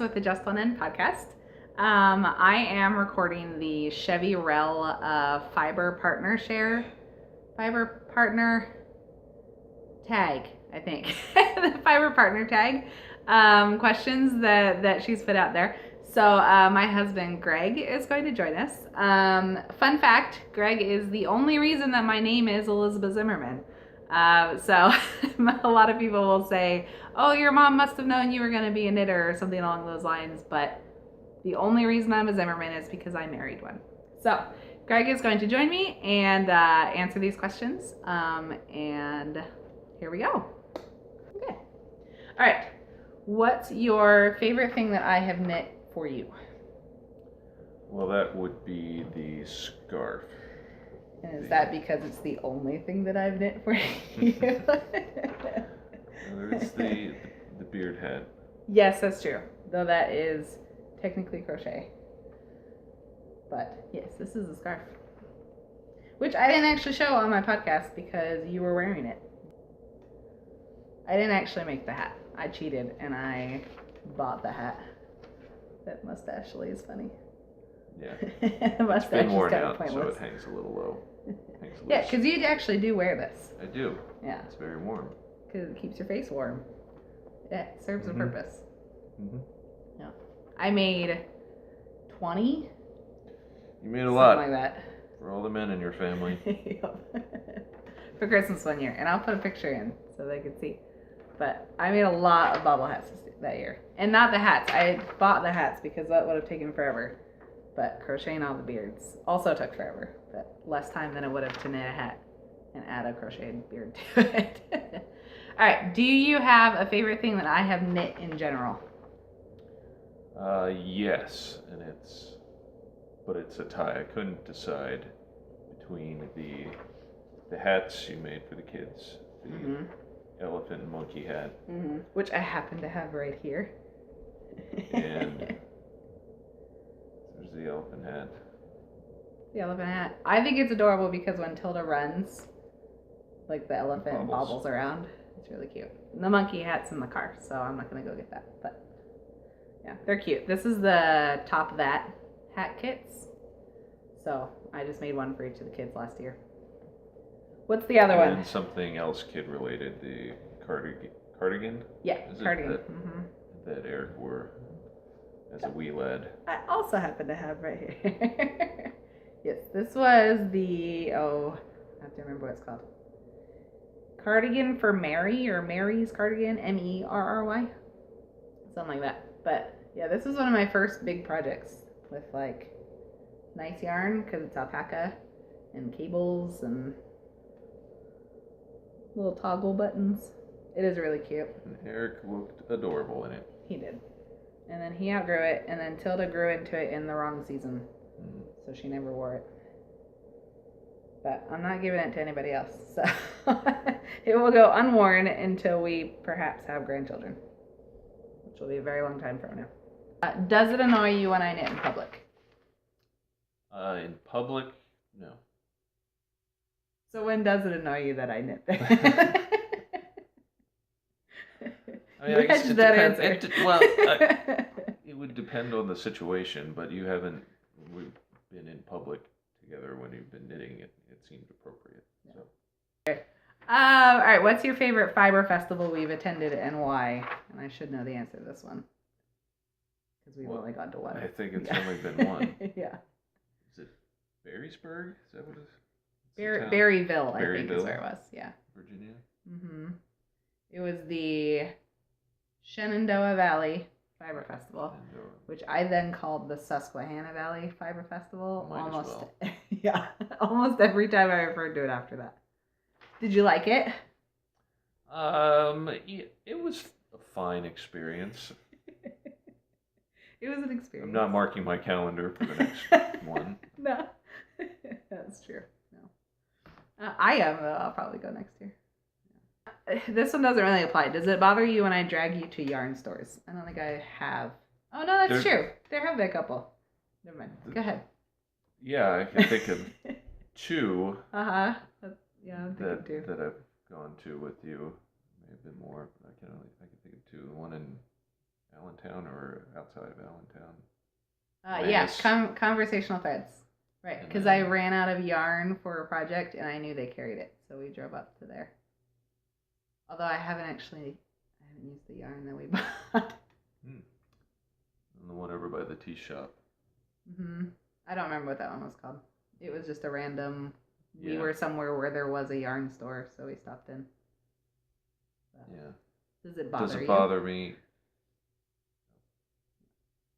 with the Just On End podcast. I am recording the Chevy Rel fiber partner tag, I think. The fiber partner tag questions that she's put out there. So my husband, Greg, is going to join us. Fun fact, Greg is the only reason that my name is Elizabeth Zimmerman. So a lot of people will say, oh, your mom must have known you were going to be a knitter or something along those lines. But the only reason I'm a Zimmerman is because I married one. So Greg is going to join me and answer these questions. And here we go. Okay. All right. What's your favorite thing that I have knit for you? Well, that would be the scarf. And is that because it's the only thing that I've knit for you? There's the beard hat. Yes, that's true. Though that is technically crochet. But yes, this is a scarf. Which I didn't actually show on my podcast because you were wearing it. I didn't actually make the hat. I cheated and I bought the hat. That mustache is funny. Yeah. The mustache It's been worn is kind out, of pointless. so it hangs a little low. Yeah, because you actually do wear this. I do. Yeah. It's very warm. Because it keeps your face warm. Yeah, it serves a purpose. Mm-hmm. Yeah. I made 20. You made a lot. Something like that. For all the men in your family. For Christmas one year. And I'll put a picture in so they can see. But I made a lot of bobble hats that year. And not the hats. I bought the hats because that would have taken forever. But crocheting all the beards also took forever. But less time than it would have to knit a hat and add a crocheted beard to it. All right. Do you have a favorite thing that I have knit in general? Yes. And it's a tie. I couldn't decide between the hats you made for the kids. The elephant and monkey hat. Which I happen to have right here. And there's the elephant hat. The elephant hat. I think it's adorable because when Tilda runs, like the elephant bobbles around. It's really cute. And the monkey hat's in the car, so I'm not going to go get that. But yeah, they're cute. This is the top of that hat kits. So I just made one for each of the kids last year. What's the other one? And something else kid related, the cardigan? Yeah, Is cardigan. That Eric wore as a wee lad. I also happen to have right here. Yes, this was the, I have to remember what it's called. Cardigan for Mary, or Mary's cardigan, Merry. Something like that. But yeah, this was one of my first big projects with like nice yarn because it's alpaca and cables and little toggle buttons. It is really cute. And Eric looked adorable in it. He did. And then he outgrew it, and then Tilda grew into it in the wrong season. So she never wore it. But I'm not giving it to anybody else. So it will go unworn until we perhaps have grandchildren, which will be a very long time from now. Does it annoy you when I knit in public? In public, no. So when does it annoy you that I knit there? I mean, I guess it depends. It would depend on the situation, but we've been in public together when you've been knitting. It seemed appropriate. So. All right. What's your favorite fiber festival we've attended and why? And I should know the answer to this one because we've only gone to one. I think it's only been one. Yeah. Is it Berrysburg? Is that what it is? Berryville, I think is where it was. Yeah. Virginia. It was the Shenandoah Valley Fiber Festival, which I then called the Susquehanna Valley Fiber Festival. Almost every time I referred to it after that. Did you like it? It was a fine experience. It was an experience. I'm not marking my calendar for the next one. No, that's true. No, I am though. I'll probably go next year. This one doesn't really apply. Does it bother you when I drag you to yarn stores? I don't think I have. Oh, no, that's true. There have been a couple. Never mind. Go ahead. Yeah, I can think of two. Yeah, I'm thinking two. That I've gone to with you. May have been more, but I can think of two. One in Allentown or outside of Allentown? Yes, conversational threads. Right, because I ran out of yarn for a project and I knew they carried it, so we drove up to there. Although I haven't used the yarn that we bought. And the one over by the tea shop. I don't remember what that one was called. It was just a random. We were somewhere where there was a yarn store, so we stopped in. But does it bother you? Does it bother me? It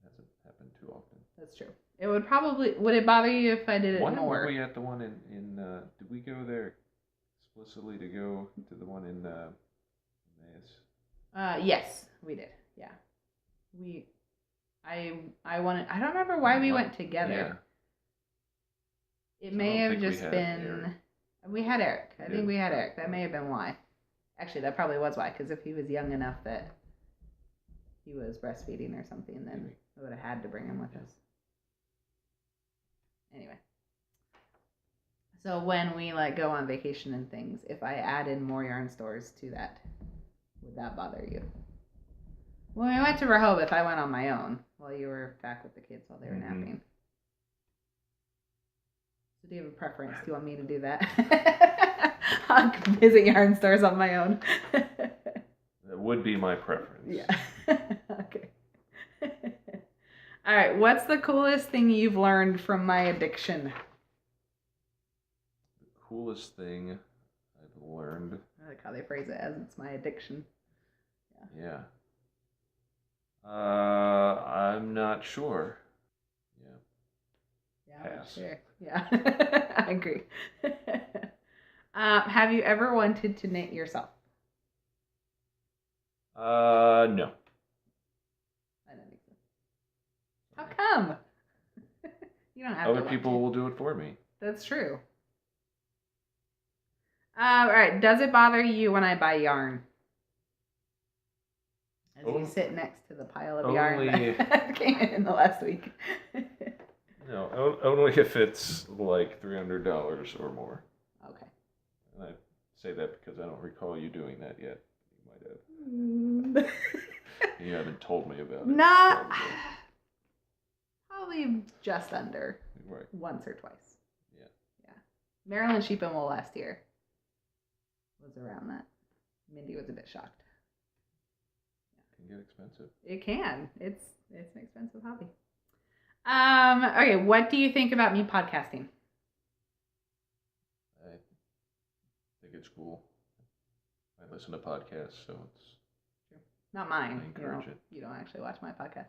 hasn't happened too often. That's true. It would probably. Would it bother you if I did it more? Were we at the one in did we go there explicitly to go to the one in Emmaus? Yes, we did. Yeah. I wanted. I don't remember why we went together. Yeah. It may have just been. Eric. We had Eric. I think we had Eric. That may have been why. Actually, that probably was why. Because if he was young enough that he was breastfeeding or something, then we would have had to bring him with us. Anyway. So when we go on vacation and things, if I add in more yarn stores to that, would that bother you? When we went to Rehoboth, I went on my own while you were back with the kids while they were napping. So do you have a preference? Do you want me to do that? I'll visit yarn stores on my own. That would be my preference. Yeah. Okay. All right. What's the coolest thing you've learned from my addiction? The coolest thing I've learned. I like how they phrase it as it's my addiction. Yeah. I'm not sure. Yeah, pass. Sure. Yeah, I agree. Have you ever wanted to knit yourself? No. I don't think so. How come? You don't have Other people will do it for me. That's true. All right. Does it bother you when I buy yarn? As you sit next to the pile of yarn that came in the last week. No, only if it's like $300 or more. Okay. And I say that because I don't recall you doing that yet. You might have. You haven't told me about it. Not. Probably just under. Right. Once or twice. Yeah. Maryland Sheep and Wool last year was around that. Mindy was a bit shocked. It can get expensive. It can. It's an expensive hobby. Okay, what do you think about me podcasting? I think it's cool. I listen to podcasts, so it's true. Not mine. I encourage it. You don't actually watch my podcast.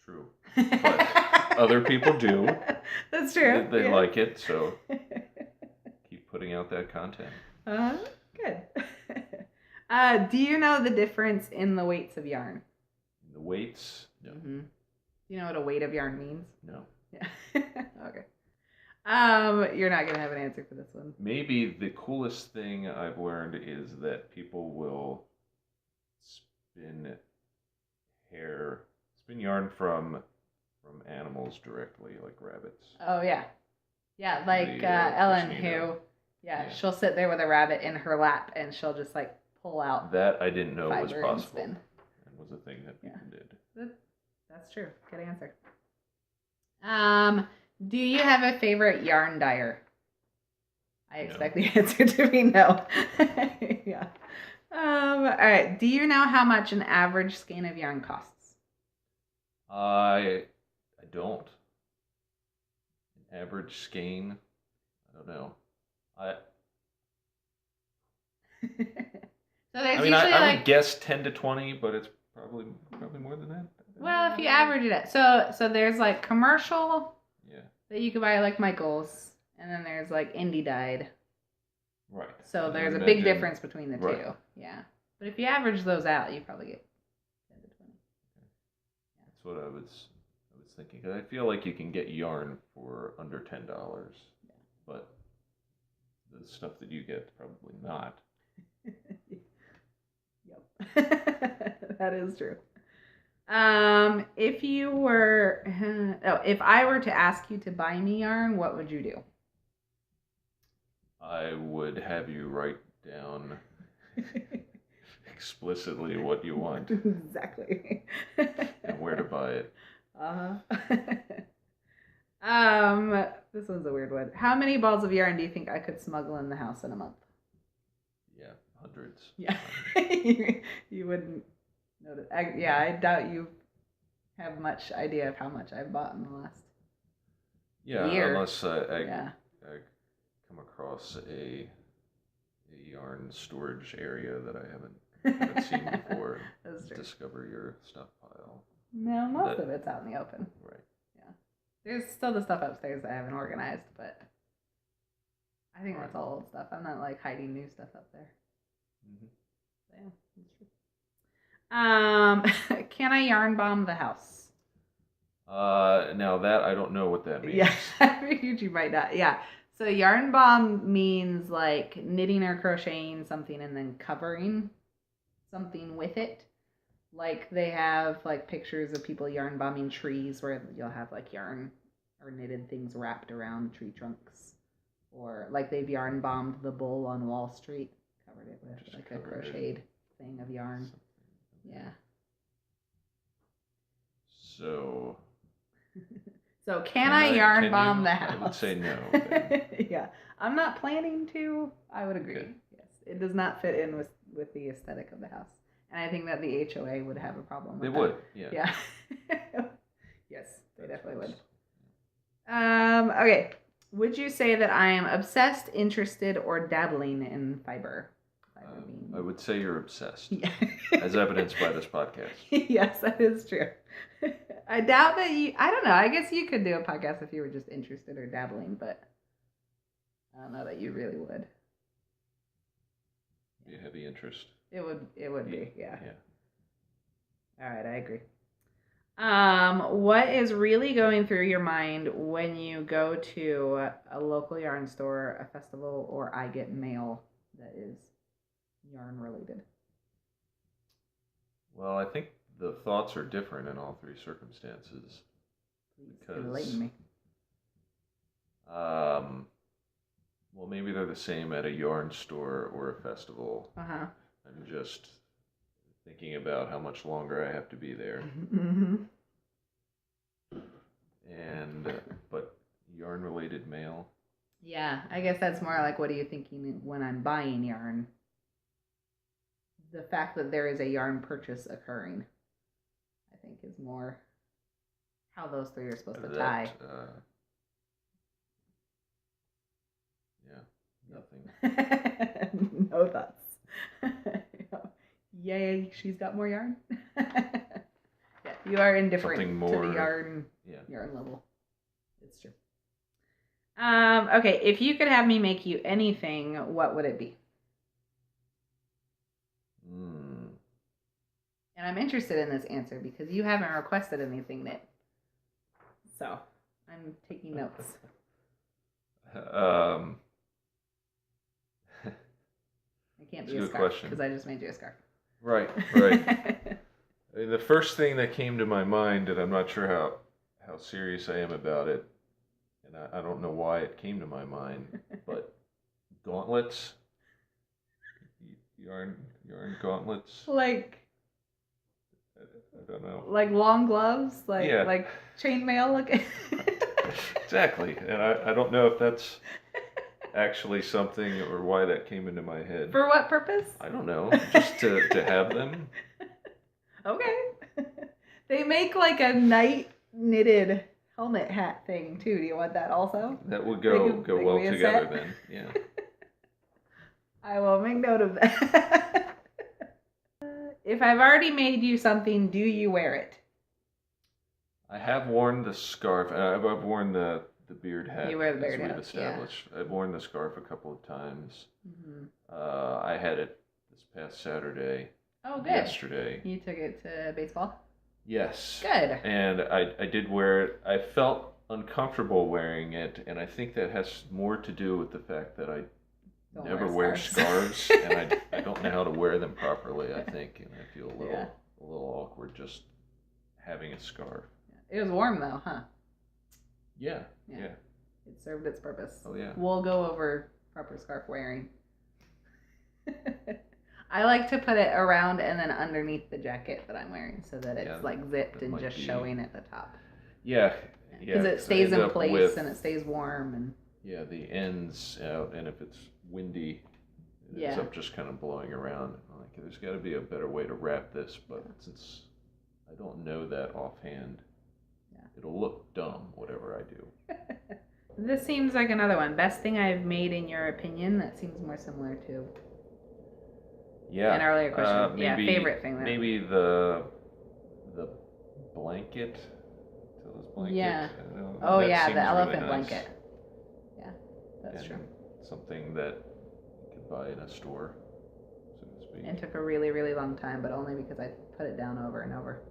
True. But other people do. That's true. They like it, so keep putting out that content. Good. Do you know the difference in the weights of yarn? The weights? No. Mm-hmm. Do you know what a weight of yarn means? No. Yeah. Okay. You're not gonna have an answer for this one. Maybe the coolest thing I've learned is that people will spin yarn from animals directly, like rabbits. Oh yeah. Yeah, like Ellen, who she'll sit there with a rabbit in her lap and she'll just pull out. That I didn't know was possible. And was a thing that people did. That's true. Good answer. Do you have a favorite yarn dyer? I expect the answer to be no. Yeah. All right. Do you know how much an average skein of yarn costs? I don't. An average skein? I don't know. So there's usually I would guess 10 to 20, but it's probably more than that. Well, if you average it out. So there's commercial that you could buy Michael's, and then there's indie dyed. Right. So there's a big difference between the two. Yeah. But if you average those out, you probably get 10 to 20. That's what I was thinking. 'Cause I feel like you can get yarn for under $10, but the stuff that you get probably not. Yep. That is true. If I were to ask you to buy me yarn, what would you do? I would have you write down explicitly what you want. Exactly. And where to buy it. This one's a weird one. How many balls of yarn do you think I could smuggle in the house in a month? Yeah, hundreds. Yeah. You wouldn't notice. I doubt you have much idea of how much I've bought in the last year. Unless I come across a yarn storage area that I haven't seen before. That's true. Discover your stockpile. No, most of it's out in the open. Right. Yeah. There's still the stuff upstairs that I haven't organized, but I think that's all old stuff. I'm not like hiding new stuff up there. Mm-hmm. So, yeah, that's true. Can I yarn bomb the house? Now that I don't know what that means. Yeah, I figured you might not. Yeah. So yarn bomb means like knitting or crocheting something and then covering something with it. Like they have like pictures of people yarn bombing trees where you'll have like yarn or knitted things wrapped around tree trunks. Or like they've yarn bombed the bull on Wall Street, covered it with like a crocheted thing of yarn. Yeah. So can I yarn bomb the I house? would say no. Yeah. I'm not planning to. I would agree. Okay. Yes. It does not fit in with the aesthetic of the house. And I think that the HOA would have a problem with that. They would, yeah. Yeah. Yes, they definitely would. Okay. Would you say that I am obsessed, interested, or dabbling in fiber? I would say you're obsessed. Yeah. As evidenced by this podcast. Yes, that is true. I doubt that I don't know, I guess you could do a podcast if you were just interested or dabbling, but I don't know that you really would. Be a heavy interest. It would be, yeah. Yeah. All right, I agree. What is really going through your mind when you go to a local yarn store, a festival, or I get mail that is yarn related? Well, I think the thoughts are different in all three circumstances. Please enlighten me. Well, maybe they're the same at a yarn store or a festival. Uh-huh. I'm just thinking about how much longer I have to be there. Mm-hmm. But yarn-related mail? Yeah, I guess that's more like, what are you thinking when I'm buying yarn? The fact that there is a yarn purchase occurring, I think, is more how those three are supposed to tie. Nothing. No thoughts. Yay, she's got more yarn. Yeah, you are indifferent to the yarn level. It's true. Okay, if you could have me make you anything, what would it be? And I'm interested in this answer because you haven't requested anything knit. So, I'm taking notes. I can't be a scarf because I just made you a scarf. Right. I mean, the first thing that came to my mind, and I'm not sure how serious I am about it, and I don't know why it came to my mind, but gauntlets, yarn gauntlets. Like, I don't know. Like long gloves, like chainmail looking. Exactly, and I don't know if that's actually something or why that came into my head. For what purpose? I don't know, just to have them. Okay. They make like a night knitted helmet hat thing too. Do you want that also? That would go well together then. Yeah. I will make note of that. If I've already made you something, do you wear it? I have worn the scarf. I've worn the beard hat. You wear the beard hat. We've established. Yeah. I've worn the scarf a couple of times. Mm-hmm. I had it this past Saturday. Oh, good. Yesterday. You took it to baseball? Yes. Good. And I did wear it. I felt uncomfortable wearing it, and I think that has more to do with the fact that I never wear scarves, and I don't know how to wear them properly, I think, and I feel a little awkward just having a scarf. It was warm though, huh? Yeah. It served its purpose. Oh yeah. We'll go over proper scarf wearing. I like to put it around and then underneath the jacket that I'm wearing so that it's like zipped and just showing at the top. Yeah. Because it stays in place and it stays warm and. Yeah, the ends out, and if it's windy, it ends up just kind of blowing around. Like, there's got to be a better way to wrap this, but since I don't know that offhand, it'll look dumb, whatever I do. This seems like another one. Best thing I've made in your opinion. That seems more similar to an earlier question. Favorite thing. Maybe the blanket. Blanket. Yeah. Oh yeah, the elephant really nice. Blanket. Yeah, that's true. Something that you could buy in a store, so to speak. It took a really, really long time, but only because I put it down over and over.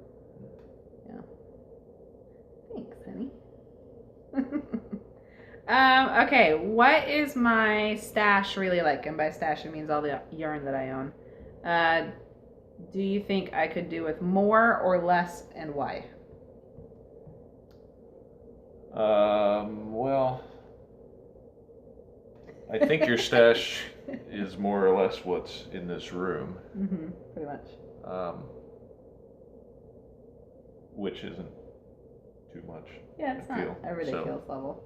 Yeah. Thanks, honey. Okay, what is my stash really like? And by stash, it means all the yarn that I own. Do you think I could do with more or less, and why? Well, I think your stash is more or less what's in this room. Mm-hmm, pretty much. Which isn't too much. Yeah, it's not a ridiculous level.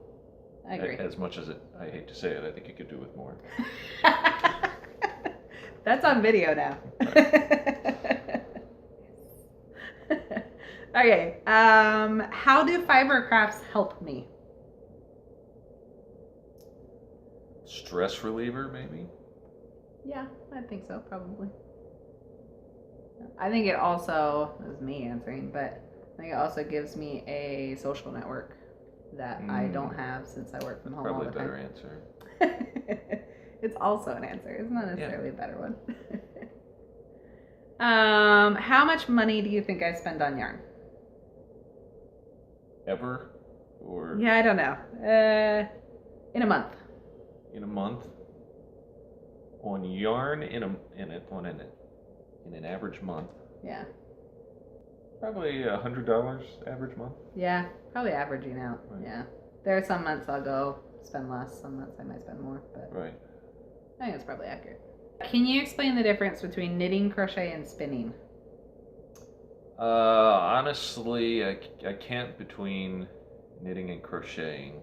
I agree. As much as I hate to say it, I think you could do with more. That's on video now. Okay, how do fiber crafts help me? Stress reliever, maybe? Yeah, I think so, probably. I think it also, this is me answering, but I think it also gives me a social network that I don't have since I work from home all the time. Probably a better answer. It's also an answer. It's not necessarily a better one. How much money do you think I spend on yarn? Ever? Or yeah, I don't know. In a month. In a month? On yarn in an average month? Yeah. Probably $100 average month. Yeah, probably averaging out. Right. Yeah. There are some months I'll go spend less. Some months I might spend more. But right. I think it's probably accurate. Can you explain the difference between knitting, crochet, and spinning? Honestly, I can't between knitting and crocheting.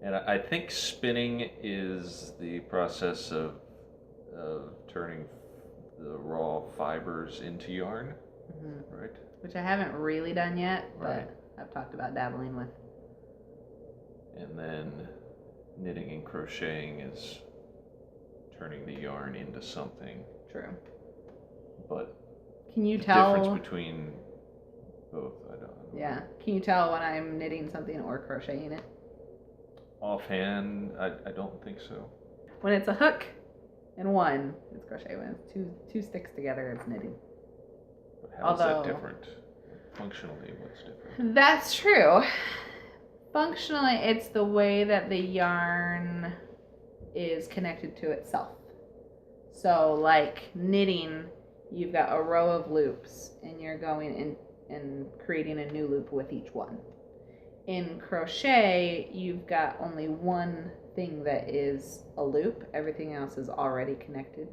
And I think spinning is the process of turning the raw fibers into yarn, right? Which I haven't really done yet, but I've talked about dabbling with. And then knitting and crocheting is turning the yarn into something. True. But can you tell the difference between both? I don't know. Yeah. Can you tell when I'm knitting something or crocheting it? Offhand, I don't think so. When it's a hook and one, it's crochet. When it's two sticks together, it's knitting. But how is that different? Functionally, what's different? That's true. Functionally, it's the way that the yarn is connected to itself. So, like knitting, you've got a row of loops, and you're going in and creating a new loop with each one. In crochet, you've got only one thing that is a loop. Everything else is already connected.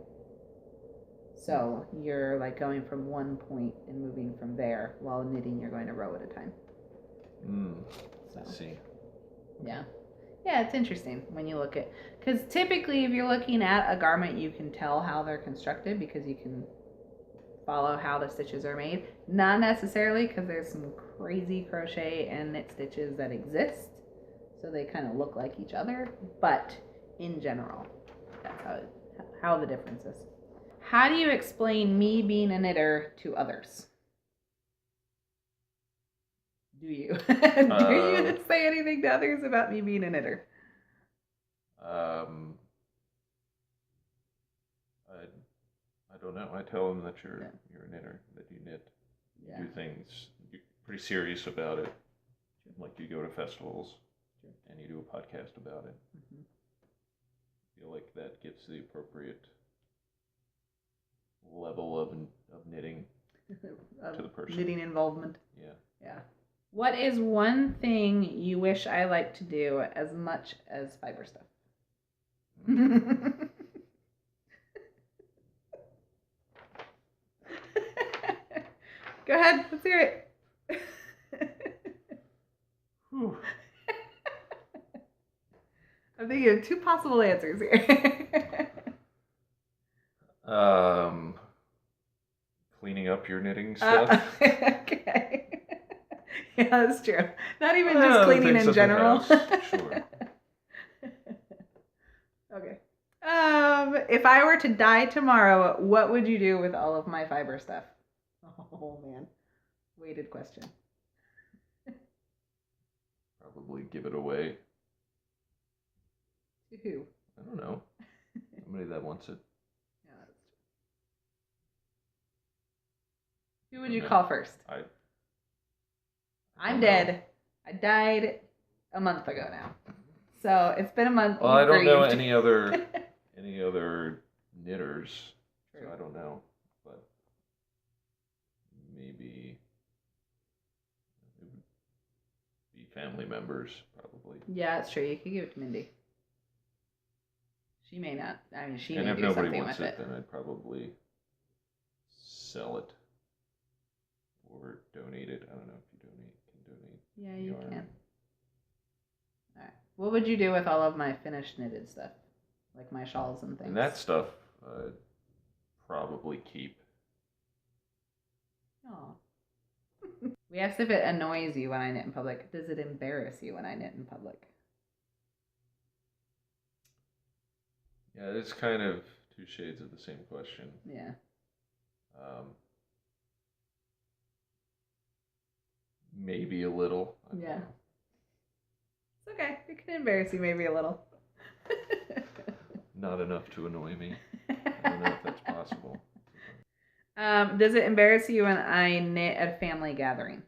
So you're like going from one point and moving from there, while knitting you're going a row at a time. I see. Yeah. Yeah, it's interesting when you look at, because typically if you're looking at a garment, you can tell how they're constructed because you can follow how the stitches are made. Not necessarily, because there's some crazy crochet and knit stitches that exist, so they kind of look like each other, but in general, that's how the difference is. How do you explain me being a knitter to others? Do you? Do you say anything to others about me being a knitter? I don't know. I tell them that you're a knitter, that you knit, you do things, you're pretty serious about it. Like you go to festivals and you do a podcast about it. I feel like that gets the appropriate level of knitting to the person. Knitting involvement. Yeah. Yeah. What is one thing you wish I liked to do as much as fiber stuff? Go ahead. Let's hear it. I'm thinking of 2 possible answers here. Cleaning up your knitting stuff. Okay. Yeah, that's true. Not even just cleaning in general. Sure. Okay. If I were to die tomorrow, what would you do with all of my fiber stuff? Oh man, weighted question. Probably give it away. To who? I don't know. Somebody that wants it. Yeah, that's true. Who would you call first? I'm dead. I died a month ago now. So it's been a month. Well, I don't know any other knitters. True. So I don't know. But maybe it would be family members, probably. Yeah, it's true. You could give it to Mindy. She may not. I mean, she may do something with it. And if nobody wants it, then I'd probably sell it or donate it. I don't know if you can donate. Yeah, you can. All right. What would you do with all of my finished knitted stuff? Like my shawls and things? And that stuff, probably keep. Oh. We asked if it annoys you when I knit in public. Does it embarrass you when I knit in public? Yeah, it's kind of 2 shades of the same question. Yeah. Maybe a little. Yeah. It's okay. It can embarrass you maybe a little. Not enough to annoy me. I don't know if that's possible. Does it embarrass you when I knit at a family gathering?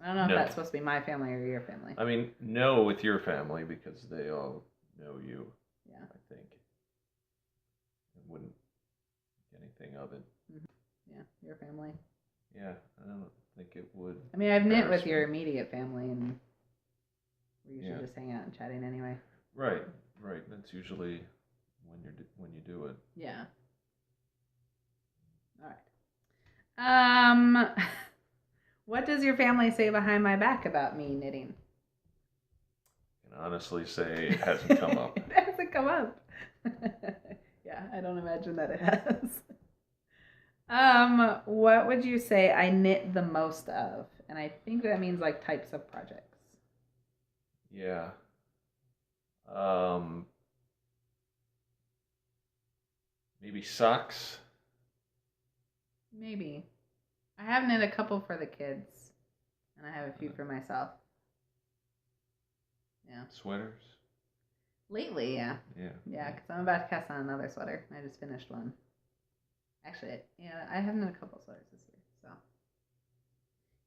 I don't know if that's supposed to be my family or your family. I mean, no, with your family because they all know you. Yeah. I think. I wouldn't think anything of it. Mm-hmm. Yeah, your family. Yeah, I don't think it would. I mean, I've knit with your immediate family, and we usually just hang out and chatting anyway. Right. That's usually when you do it. Yeah. All right. What does your family say behind my back about me knitting? I can honestly say it hasn't come up. It hasn't come up. Yeah, I don't imagine that it has. What would you say I knit the most of? And I think that means like types of projects. Yeah. Maybe socks. Maybe. I have knit a couple for the kids, and I have a few for myself. Yeah. Sweaters. Lately, yeah. Yeah. Yeah, because I'm about to cast on another sweater. I just finished one. Actually, yeah, I have knit a couple sweaters this year, so.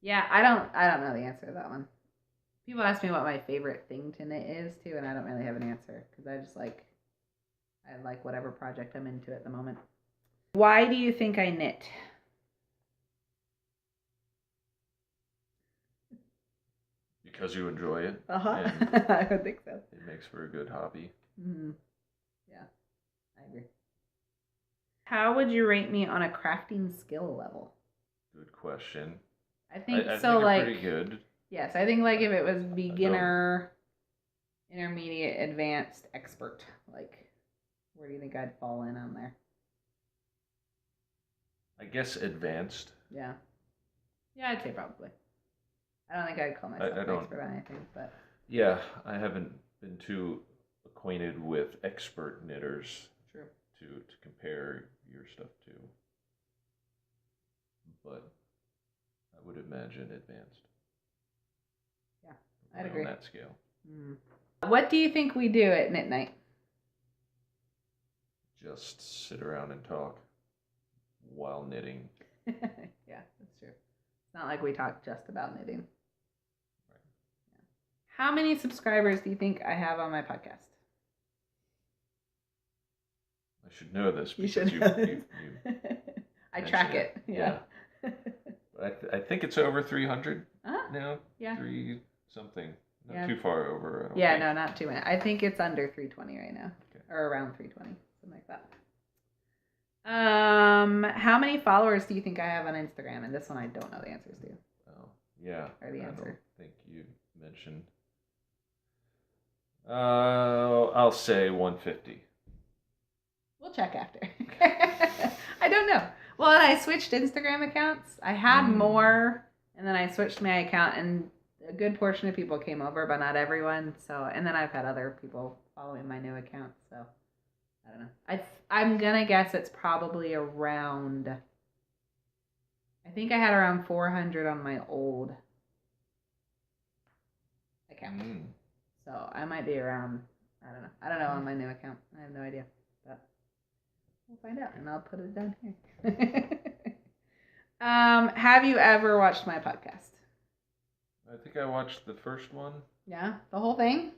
Yeah, I don't know the answer to that one. People ask me what my favorite thing to knit is too, and I don't really have an answer because I like whatever project I'm into at the moment. Why do you think I knit? Because you enjoy it. I would think so. It makes for a good hobby. Mm-hmm. Yeah, I agree. How would you rate me on a crafting skill level? Good question. I think I so. Think like pretty good. Yes, I think like if it was beginner, intermediate, advanced, expert, like where do you think I'd fall in on there? I guess advanced. Yeah. Yeah, I'd say probably. I don't think I'd call myself an expert on anything, but. Yeah, I haven't been too acquainted with expert knitters. True. To compare your stuff to. But I would imagine advanced. Yeah, I'd agree. On that scale. Mm. What do you think we do at knit night? Just sit around and talk while knitting. Yeah, that's true. It's not like we talk just about knitting. Right. Yeah. How many subscribers do you think I have on my podcast? I should know this because you I track it. Yeah. But I think it's over 300 now. Yeah. 3 something. Not too far over. I don't think. No, not too many. I think it's under 320 right now. Okay. Or around 320. Something like that. How many followers do you think I have on Instagram? And this one I don't know the answers to. Oh, yeah. Or the answer. I don't think you mentioned. I'll say 150. We'll check after. I don't know. Well, and I switched Instagram accounts. I had more, and then I switched my account, and a good portion of people came over, but not everyone. So, and then I've had other people following my new account. So, I don't know. I'm gonna guess it's probably around. I think I had around 400 on my old account. So I might be around. I don't know. I don't know on my new account. I have no idea. But we'll find out, and I'll put it down here. Have you ever watched my podcast? I think I watched the first one. Yeah, the whole thing.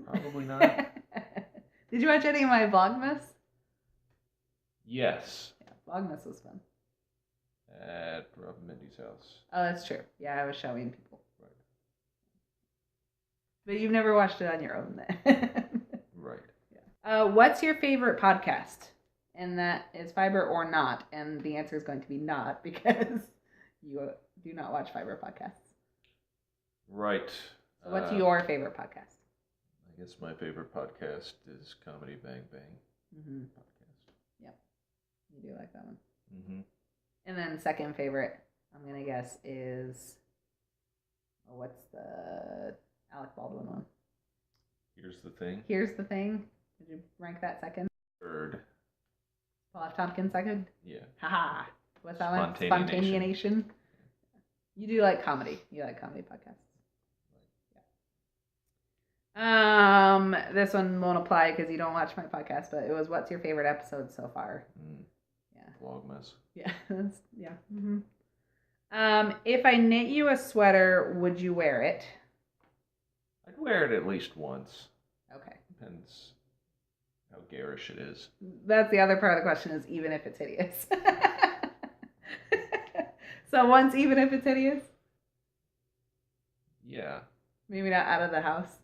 Probably not. Did you watch any of my Vlogmas? Yes. Yeah, Vlogmas was fun. At Rob and Mindy's house. Oh, that's true. Yeah, I was showing people. Right. But you've never watched it on your own then. Right. Yeah. What's your favorite podcast? And that is Fiber or not. And the answer is going to be not because you do not watch Fiber podcasts. Right. So what's your favorite podcast? I guess my favorite podcast is Comedy Bang Bang podcast. Yep. You do like that one. Mm-hmm. And then second favorite, I'm going to guess, is... what's the Alec Baldwin one? Here's the Thing. Here's the Thing. Did you rank that second? Third. Paul F. Tompkins second? Yeah. Haha. What's that one? Spontaneation. You do like comedy. You like comedy podcasts. Yeah. This one won't apply because you don't watch my podcast, but it was what's your favorite episode so far? Yeah. Vlogmas. Yeah. Yeah. Mm-hmm. If I knit you a sweater, would you wear it? I'd wear it at least once. Okay. Depends how garish it is. That's the other part of the question is even if it's hideous. So once even if it's hideous? Yeah. Maybe not out of the house.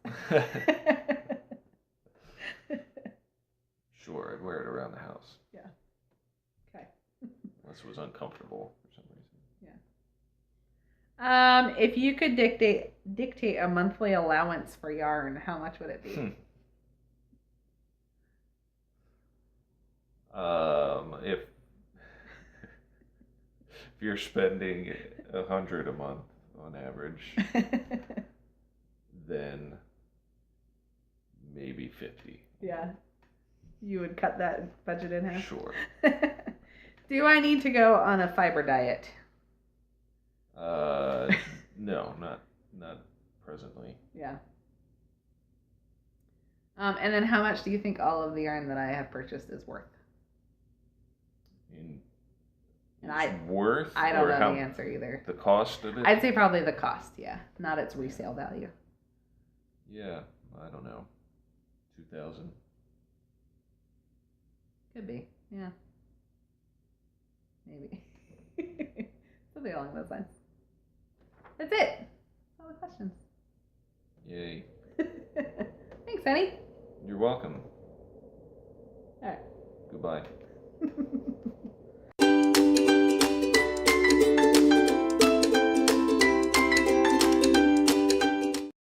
Sure, I'd wear it around the house. Yeah. Okay. Unless it was uncomfortable for some reason. Yeah. If you could dictate a monthly allowance for yarn, how much would it be? If you're spending 100 a month on average, then maybe 50. Yeah. You would cut that budget in half? Sure. Do I need to go on a fiber diet? No, not presently. Yeah. And then how much do you think all of the yarn that I have purchased is worth? Worth? I don't know the answer either. The cost of it? I'd say probably the cost, yeah. Not its resale value. Yeah, I don't know. 2,000. Could be, yeah. Maybe. Something along those lines. That's it. All the questions. Yay. Thanks, honey. You're welcome. All right. Goodbye.